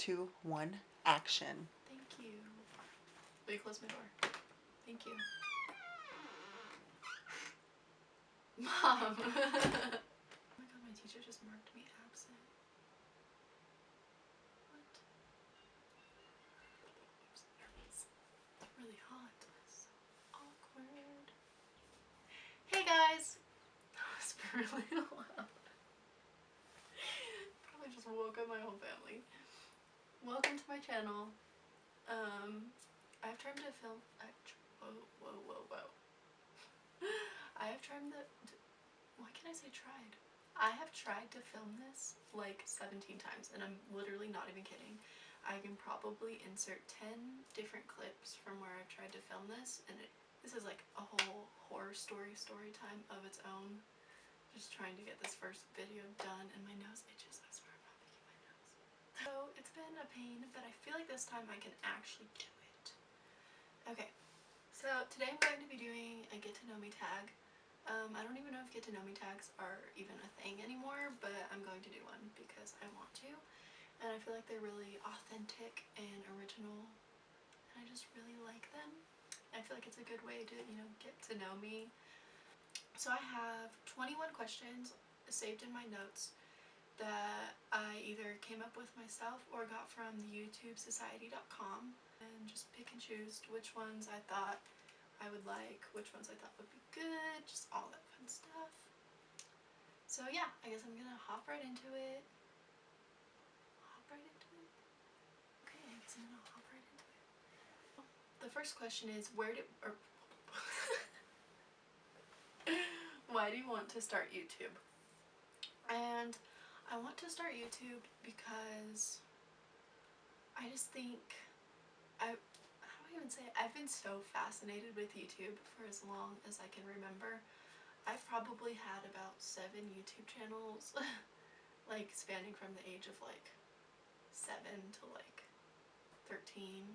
2, 1, action. Thank you. Will you close my door? Thank you. Mom! Oh my god, my teacher just marked me absent. What? Oops, nervous. It's really hot. It's so awkward. Hey guys! That was really loud. Probably just woke up my whole family. Welcome to my channel. I've tried to film. Whoa. I have tried to. Why can't I say tried? I have tried to film this like 17 times, and I'm literally not even kidding. I can probably insert 10 different clips from where I've tried to film this, and this is like a whole horror story time of its own. Just trying to get this first video done, and my nose itches. I swear I'm not picking my nose. So it's been a pain, but I feel like this time I can actually do it. Okay, so today I'm going to be doing a get to know me tag. I don't even know if get to know me tags are even a thing anymore, but I'm going to do one because I want to, and I feel like they're really authentic and original, and I just really like them. I feel like it's a good way to, you know, get to know me. So I have 21 questions saved in my notes that I either came up with myself or got from the YouTubesociety.com, and just pick and choose which ones I thought I would like, which ones I thought would be good, just all that fun stuff. So yeah, I guess I'm gonna hop right into it. Okay, I guess I'm gonna hop right into it. The first question is, why do you want to start YouTube? And I want to start YouTube because I just think how do I even say it? I've been so fascinated with YouTube for as long as I can remember. I've probably had about 7 YouTube channels, like spanning from the age of like 7 to like 13,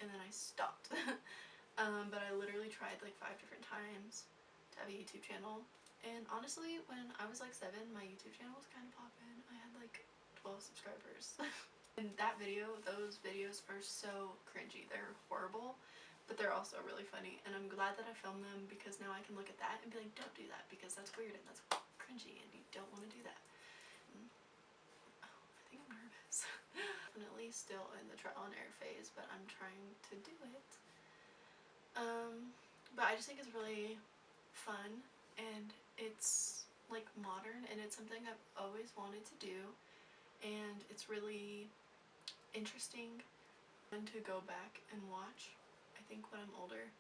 and then I stopped. But I literally tried like 5 different times to have a YouTube channel, and honestly, when I was like 7, my YouTube channel was kind of poppin'. I had like 12 subscribers. And those videos are so cringy. They're horrible, but they're also really funny, and I'm glad that I filmed them because now I can look at that and be like, don't do that because that's weird and that's cringy and you don't want to do that. Oh, I think I'm nervous. Definitely still in the trial and error phase, but I'm trying to do it. But I just think it's really fun, and it's like modern, and it's something I've always wanted to do, and it's really interesting and to go back and watch. I think when I'm older,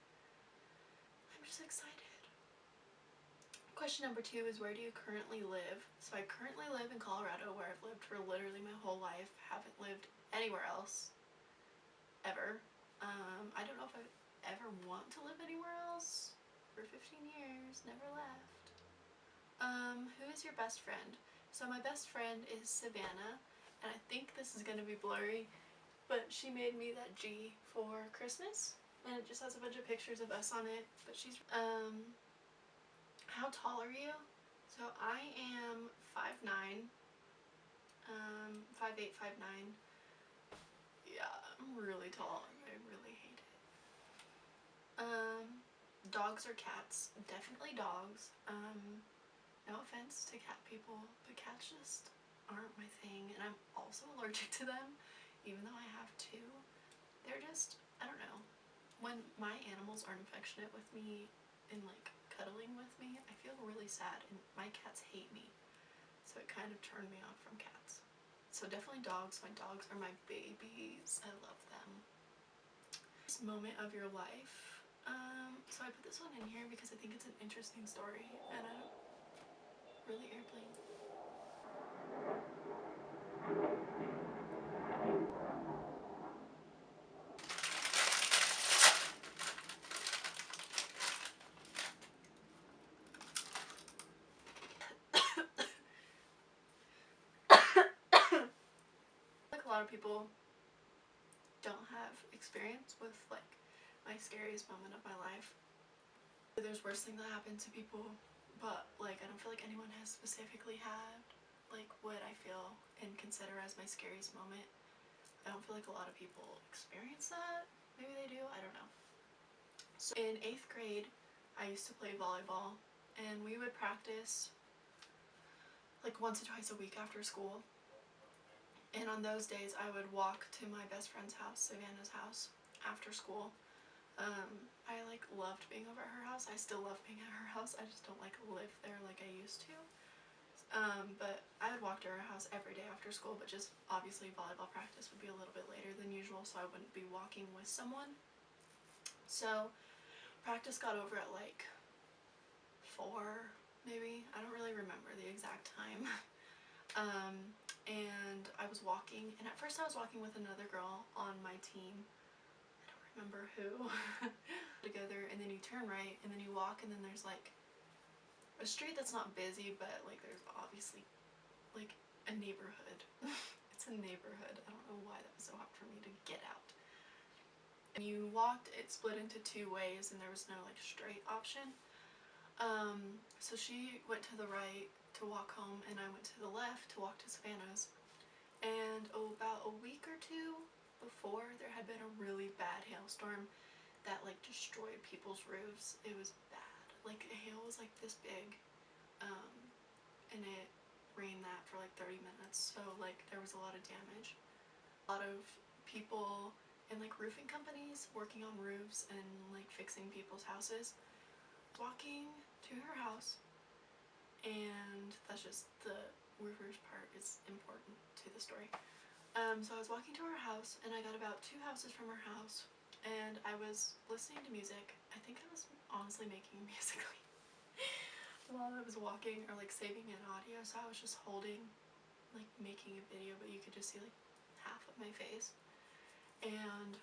I'm just excited. Question number 2 is, where do you currently live? So I currently live in Colorado, where I've lived for literally my whole life. Haven't lived anywhere else ever. I don't know if I ever want to live anywhere else. For 15 years, never left. Who is your best friend? So my best friend is Savannah, and I think this is gonna be blurry, but she made me that G for Christmas, and it just has a bunch of pictures of us on it. But she's how tall are you? So I am 5'9", 5'8", 5'9". Yeah, I'm really tall, and I really hate it. Dogs or cats? Definitely dogs. No offense to cat people, but cats just aren't my thing, and I'm also allergic to them, even though I have 2. They're just, I don't know. When my animals aren't affectionate with me and like cuddling with me, I feel really sad, and my cats hate me. So it kind of turned me off from cats. So definitely dogs. My dogs are my babies. I love them. This moment of your life. So I put this one in here because I think it's an interesting story, and I don't really airplane. Like a lot of people don't have experience with like my scariest moment of my life. There's worse things that happen to people, but like I don't feel like anyone has specifically had like what I feel and consider as my scariest moment. I don't feel like a lot of people experience that. Maybe they do, I don't know. So in 8th grade, I used to play volleyball, and we would practice like once or twice a week after school. And on those days, I would walk to my best friend's house, Savannah's house, after school. I like loved being over at her house. I still love being at her house. I just don't like live there like I used to. But I would walk to her house every day after school, but just obviously volleyball practice would be a little bit later than usual, so I wouldn't be walking with someone. So practice got over at like 4, maybe. I don't really remember the exact time. And I was walking, and at first I was walking with another girl on my team. I don't remember who. Together, and then you turn right, and then you walk, and then there's like a street that's not busy, but like there's obviously like a neighborhood. It's a neighborhood. I don't know why that was so hard for me to get out. And you walked, it split into 2 ways, and there was no like straight option. So she went to the right to walk home, and I went to the left to walk to Savannah's. And about a week or 2 before, there had been a really bad hailstorm that like destroyed people's roofs. It was bad. Like the hail was like this big, and it rained that for like 30 minutes. So like there was a lot of damage. A lot of people in like roofing companies working on roofs and like fixing people's houses. Walking to her house, and that's just the roofers part is important to the story. So I was walking to her house, and I got about 2 houses from her house, and I was listening to music. I think I was honestly making music while I was walking, or like saving an audio, so I was just holding, like making a video, but you could just see like half of my face. And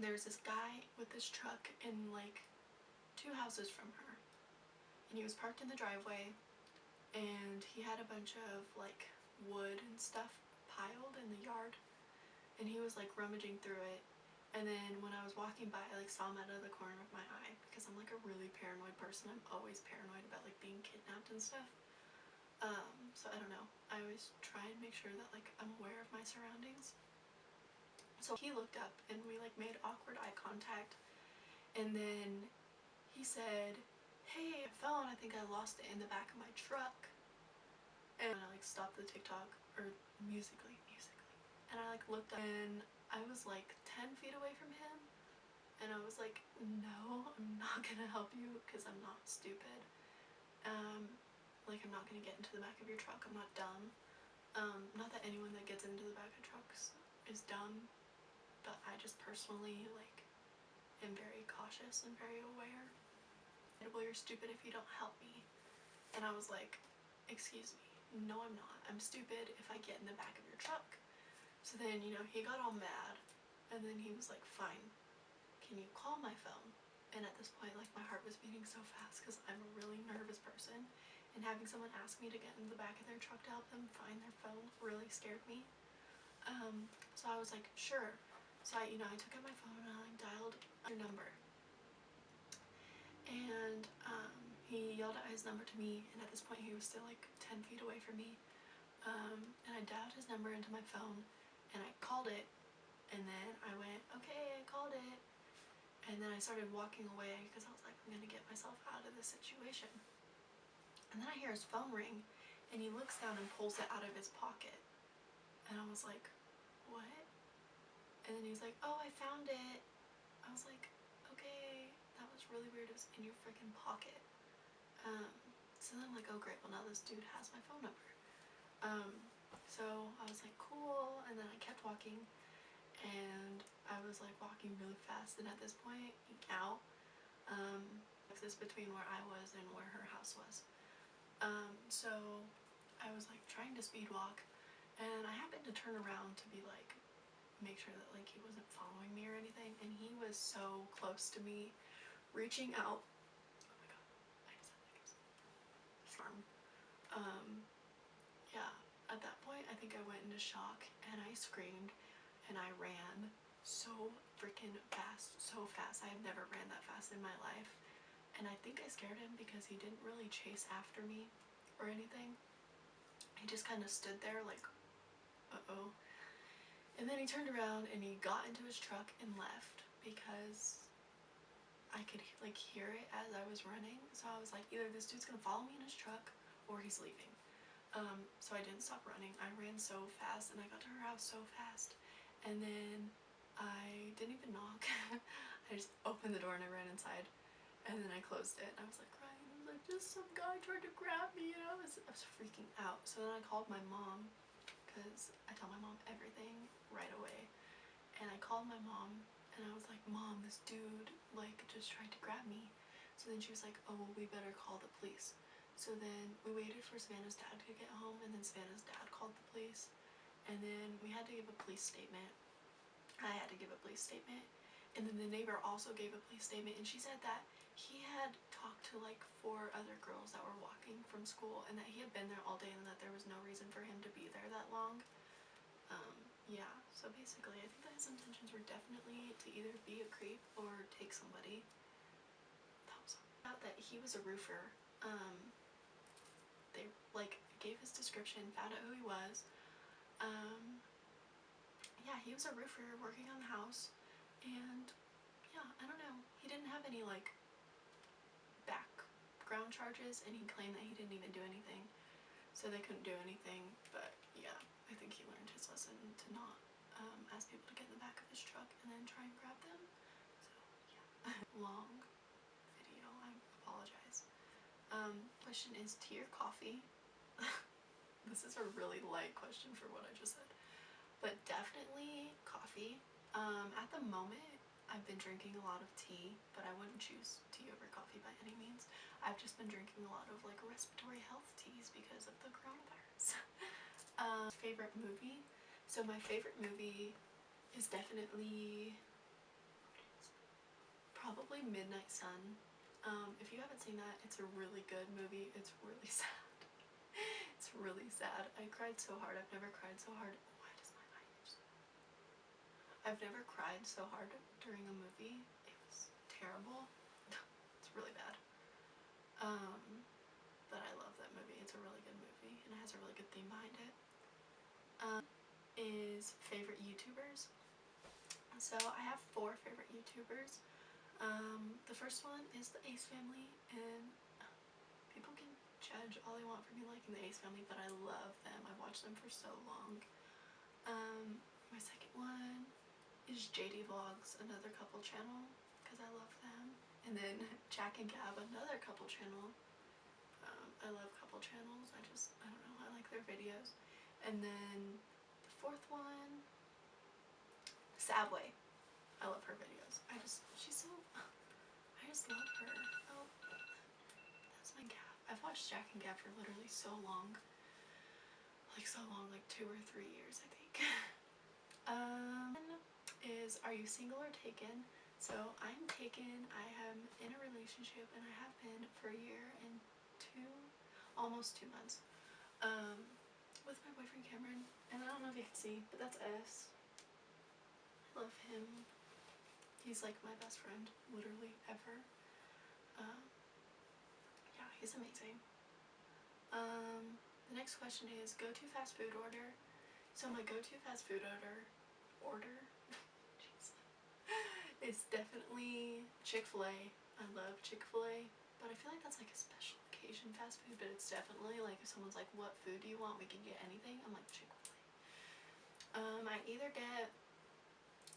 there's this guy with this truck in like 2 houses from her, and he was parked in the driveway, and he had a bunch of like wood and stuff piled in the yard, and he was like rummaging through it. And then when I was walking by, I like saw him out of the corner of my eye, because I'm like a really paranoid person. I'm always paranoid about like being kidnapped and stuff. So I don't know, I always try and make sure that like I'm aware of my surroundings. So he looked up, and we like made awkward eye contact, and then he said, "Hey, phone, I think I lost it in the back of my truck." And I like stopped the TikTok, or musically, and I like looked up, and I was like 10 feet away from him, and I was like, no, I'm not gonna help you because I'm not stupid. Like I'm not gonna get into the back of your truck. I'm not dumb. Not that anyone that gets into the back of trucks is dumb, but I just personally like am very cautious and very aware. Well, you're stupid if you don't help me. And I was like, excuse me, no I'm not. I'm stupid if I get in the back of your truck. So then, you know, he got all mad, and then he was like, fine, can you call my phone? And at this point, like my heart was beating so fast because I'm a really nervous person, and having someone ask me to get in the back of their truck to help them find their phone really scared me. So I was like, sure. So I took out my phone, and I like dialed your number. And he yelled out his number to me, and at this point he was still like 10 feet away from me. And I dialed his number into my phone, and I called it, and then I went, okay, I called it. And then I started walking away because I was like, I'm gonna get myself out of this situation. And then I hear his phone ring, and he looks down and pulls it out of his pocket. And I was like, what? And then he's like, oh, I found it. I was like, okay, that was really weird. It was in your freaking pocket. So then I'm like, oh great, well now this dude has my phone number. So I was like, cool. And then I kept walking, and I was like walking really fast, and at this point, out, this between where I was and where her house was. So I was like trying to speed walk, and I happened to turn around to be like, make sure that like he wasn't following me or anything, and he was so close to me, reaching out. Oh my god, I just had like a storm. Yeah, at that point I think I went into shock, and I screamed, and I ran so freaking fast, so fast. I have never ran that fast in my life. And I think I scared him because he didn't really chase after me or anything. He just kind of stood there like, uh-oh. And then then he turned around and he got into his truck and left because I could like hear it as I was running. So I was like, either this dude's gonna follow me in his truck or he's leaving. So I didn't stop running. I ran so fast and I got to her house so fast. And then I didn't even knock. I just opened the door and I ran inside. And then I closed it and I was like crying. I was like, just some guy tried to grab me, and I was freaking out. So then I called my mom, because I tell my mom everything right away. And I called my mom and I was like, Mom, this dude like just tried to grab me. So then she was like, oh, well, we better call the police. So then we waited for Savannah's dad to get home, and then Savannah's dad called the police. And then we had to give a police statement. I had to give a police statement. And then the neighbor also gave a police statement, and she said that he had talked to like 4 other girls that were walking from school, and that he had been there all day and that there was no reason for him to be there that long. Yeah, so basically I think that his intentions were definitely to either be a creep or take somebody. That was out that he was a roofer. They like gave his description, found out who he was. Yeah, he was a roofer working on the house, and yeah, I don't know. He didn't have any like background charges, and he claimed that he didn't even do anything, so they couldn't do anything. But yeah, I think he learned his lesson to not ask people to get in the back of his truck and then try and grab them. So yeah, long video. I apologize. Question is tea or coffee? This is a really light question for what I just said, but definitely coffee. At the moment, I've been drinking a lot of tea, but I wouldn't choose tea over coffee by any means. I've just been drinking a lot of like respiratory health teas because of the coronavirus. Favorite movie? So my favorite movie is definitely probably Midnight Sun. If you haven't seen that, it's a really good movie. It's really sad. It's really sad. I cried so hard. I've never cried so hard. Why does my eye itch? I've never cried so hard during a movie. It was terrible. It's really bad. But I love that movie. It's a really good movie, and it has a really good theme behind it. Is favorite YouTubers. So I have 4 favorite YouTubers. The first one is the Ace Family, and people can judge all they want for me liking the Ace Family, but I love them. I've watched them for so long. My second one is JD Vlogs, another couple channel, because I love them. And then Jack and Gab, another couple channel. I love couple channels. I don't know, I like their videos. And then the 4th one, Sabway. I love her videos. I just love her. Oh, that's my Gab. I've watched Jack and Gab for literally so long. Like 2 or 3 years, I think. Is are you single or taken? So I'm taken. I am in a relationship, and I have been for a year and almost 2 months, with my boyfriend Cameron. And I don't know if you can see, but that's S. I love him. He's like my best friend, literally ever. Yeah, he's amazing. The next question is go-to fast food order. So my go-to fast food order is definitely Chick-fil-A. I love Chick-fil-A, but I feel like that's like a special occasion fast food, but it's definitely like if someone's like, what food do you want? We can get anything. I'm like, Chick-fil-A. I either get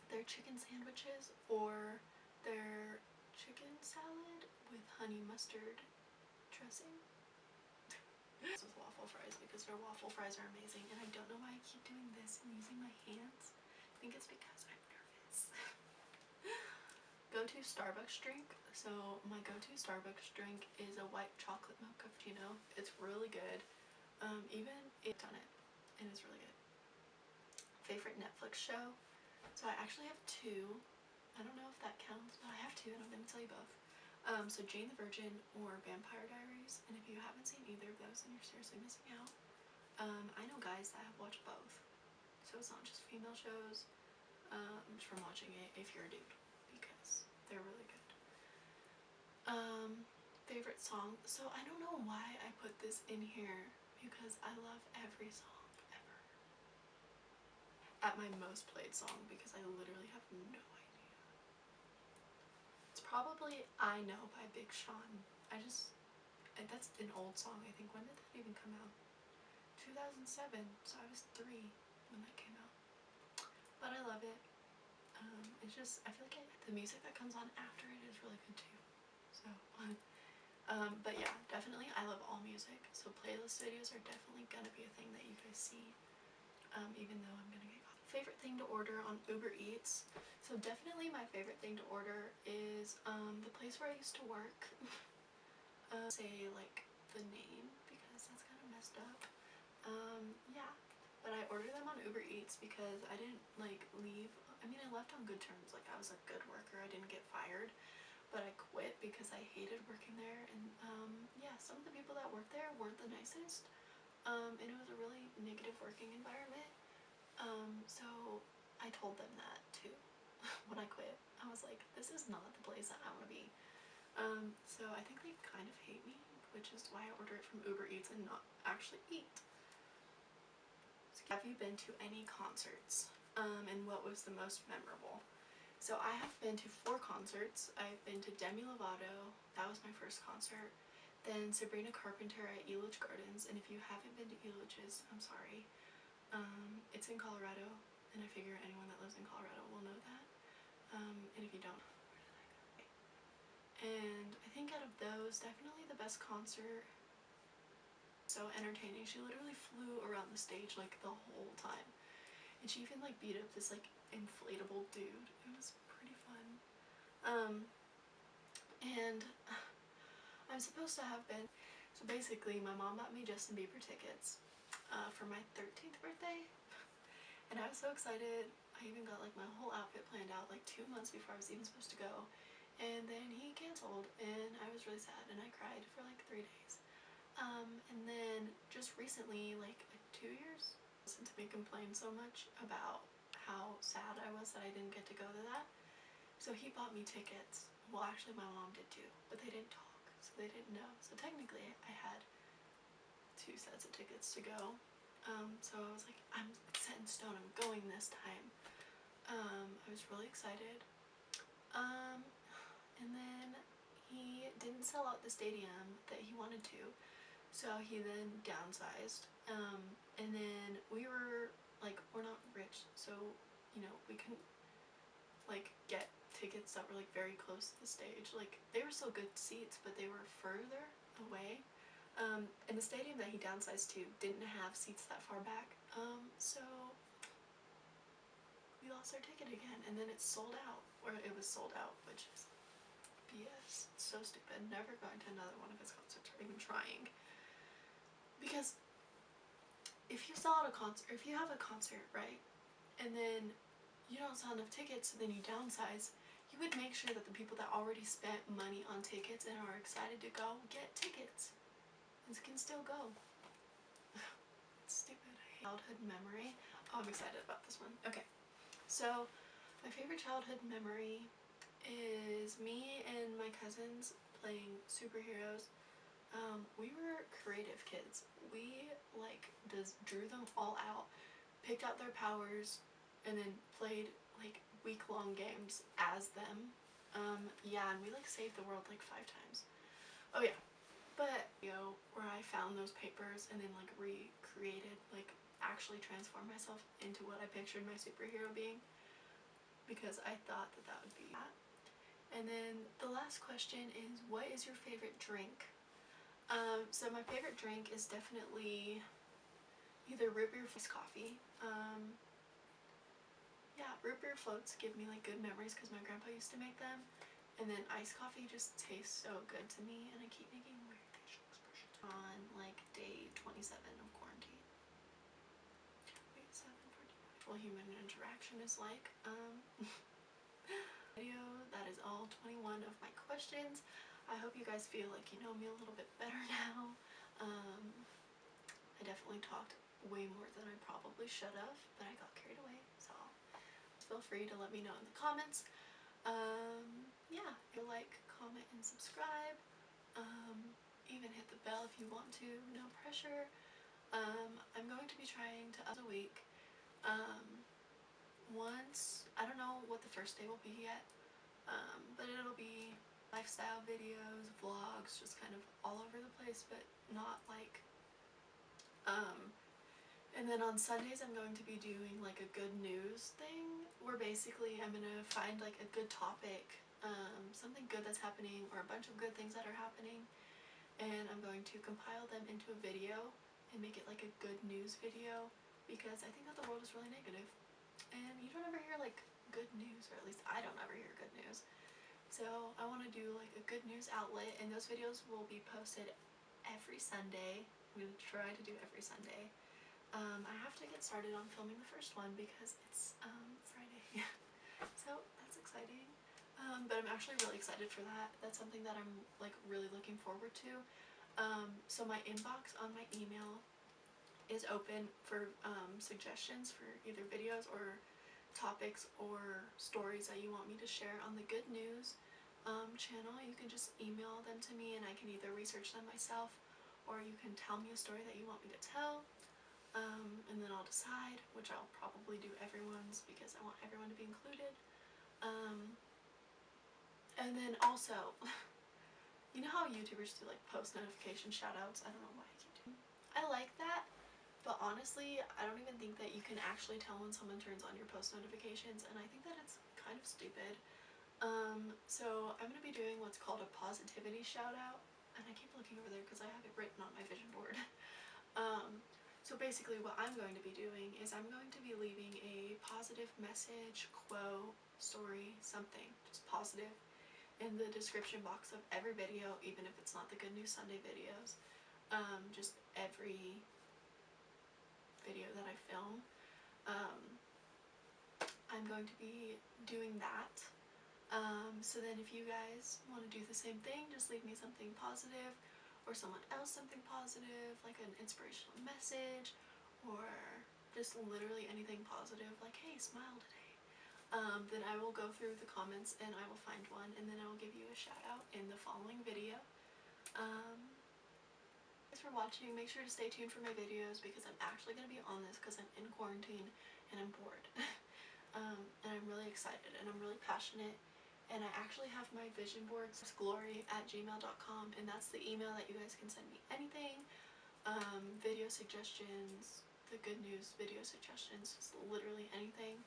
their chicken sandwiches or their chicken salad with honey mustard dressing. This with waffle fries, because their waffle fries are amazing, and I don't know why I keep doing this and using my hands. I think it's because I'm nervous. Go-to Starbucks drink. So my go-to Starbucks drink is a white chocolate milk cappuccino. It's really good. Even it's done it, and it's really good. Favorite Netflix show. So I actually have 2. I don't know if that counts, but I have 2, and I'm gonna tell you both. So Jane the Virgin or Vampire Diaries, and if you haven't seen either of those, then you're seriously missing out. I know guys that have watched both, so it's not just female shows. Just from watching it, if you're a dude, because they're really good. Favorite song. So I don't know why I put this in here, because I love every song ever. at my most played song because I literally have no idea. It's probably I Know by Big Sean. That's an old song, I think. When did that even come out? 2007, so I was 3 when that came out. But I love it. It's just, I feel like the music that comes on after it is really good too. So, but yeah, definitely I love all music. So playlist videos are definitely gonna be a thing that you guys see. Even though I'm gonna get caught. Favorite thing to order on Uber Eats. So definitely my favorite thing to order is the place where I used to work. Say like the name because that's kind of messed up. Yeah, but I ordered them on Uber Eats because I didn't like leave. I mean, I left on good terms. Like I was a good worker. I didn't get fired, but I quit because I hated working there. And yeah, some of the people that worked there weren't the nicest. And it was a really negative working environment. So I told them that too when I quit. I was like, this is not the place that I want to be. So I think they kind of hate me, which is why I order it from Uber Eats and not actually eat. So have you been to any concerts? And what was the most memorable? So I have been to 4 concerts. I've been to Demi Lovato, that was my first concert. Then Sabrina Carpenter at Elitch Gardens, and if you haven't been to Elitch's, I'm sorry. It's in Colorado, and I figure anyone that lives in Colorado will know that. And if you don't, and I think out of those, definitely the best concert. So entertaining. She literally flew around the stage like the whole time, and she even like beat up this like inflatable dude. It was pretty fun. And I'm supposed to have been. So basically, my mom bought me Justin Bieber tickets for my 13th birthday, and I was so excited. I even got like my whole outfit planned out like 2 months before I was even supposed to go. And then he canceled, and I was really sad, and I cried for like 3 days. And then just recently, like 2 years, I listened to me complain so much about how sad I was that I didn't get to go to that. So he bought me tickets. Well, actually, my mom did too, but they didn't talk, so they didn't know. So technically, I had 2 sets of tickets to go. So I was like, I'm set in stone. I'm going this time. I was really excited. And then he didn't sell out the stadium that he wanted to, so he then downsized. And then we were like, we're not rich, so you know, we couldn't like get tickets that were like very close to the stage. Like they were still good seats, but they were further away. And the stadium that he downsized to didn't have seats that far back. So we lost our ticket again, and then it sold out, or it was sold out, which is BS. It's so stupid. Never going to another one of his concerts or even trying. Because if you sell out a concert, if you have a concert, right, and then you don't sell enough tickets, so then you downsize, you would make sure that the people that already spent money on tickets and are excited to go get tickets and can still go. It's stupid. Childhood memory. Oh, I'm excited about this one. Okay, so my favorite childhood memory is me and my cousins playing superheroes. We were creative kids. We like drew them all out, picked out their powers, and then played like week-long games as them. Yeah, and we like saved the world like 5 times. Oh yeah, but where I found those papers and then like recreated, like actually transformed myself into what I pictured my superhero being, because I thought that that would be that. And then the last question is, what is your favorite drink? So my favorite drink is definitely either root beer or coffee. Yeah, root beer floats give me like good memories because my grandpa used to make them. And then iced coffee just tastes so good to me, and I keep making weird facial expressions on like day 27 of quarantine. Wait, 7:40. Well, human interaction is like. Video, that is all 21 of my questions. I hope you guys feel like you know me a little bit better now. I definitely talked way more than I probably should have, but I got carried away, so feel free to let me know in the comments. Yeah, like, comment, and subscribe. Even hit the bell if you want to, no pressure. I'm going to be trying to a week. once, I don't know what the first day will be yet, but it'll be lifestyle videos, vlogs, just kind of all over the place, but not like, and then on Sundays I'm going to be doing like a good news thing, where basically I'm gonna find like a good topic, something good that's happening, or a bunch of good things that are happening, and I'm going to compile them into a video and make it like a good news video, because I think that the world is really negative, and you don't ever hear like good news, or at least I don't ever hear good news. So I want to do like a good news outlet, and those videos will be posted every Sunday. I'm going to try to do every Sunday. I have to get started on filming the first one because it's Friday. So that's exciting. But I'm actually really excited for that. That's something that I'm like really looking forward to. So my inbox on my email is open for suggestions for either videos or topics or stories that you want me to share on the Good News channel. You can just email them to me and I can either research them myself, or you can tell me a story that you want me to tell, and then I'll decide, which I'll probably do everyone's because I want everyone to be included. And then also, you know how YouTubers do like post notification shoutouts? I don't know why I keep doing. I like that, but honestly, I don't even think that you can actually tell when someone turns on your post notifications, and I think that it's kind of stupid. So I'm going to be doing what's called a positivity shout out, and I keep looking over there because I have it written on my vision board. So basically what I'm going to be doing is I'm going to be leaving a positive message, quote, story, something, just positive, in the description box of every video, even if it's not the Good News Sunday videos. Just every video that I film. I'm going to be doing that. So then if you guys want to do the same thing, just leave me something positive, or someone else something positive, like an inspirational message, or just literally anything positive, like hey, smile today. Then I will go through the comments and I will find one, and then I will give you a shout out in the following video. Thanks for watching. Make sure to stay tuned for my videos because I'm actually going to be on this because I'm in quarantine and I'm bored. And I'm really excited and I'm really passionate, and I actually have my vision boards, glory@gmail.com, and that's the email that you guys can send me anything, video suggestions, the Good News video suggestions, just literally anything.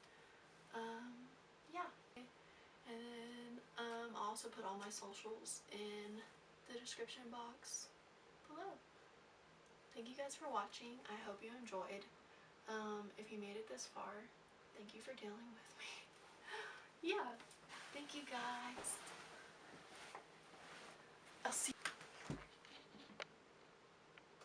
Yeah, and then I'll also put all my socials in the description box below. Thank you guys for watching. I hope you enjoyed. If you made it this far, thank you for dealing with me.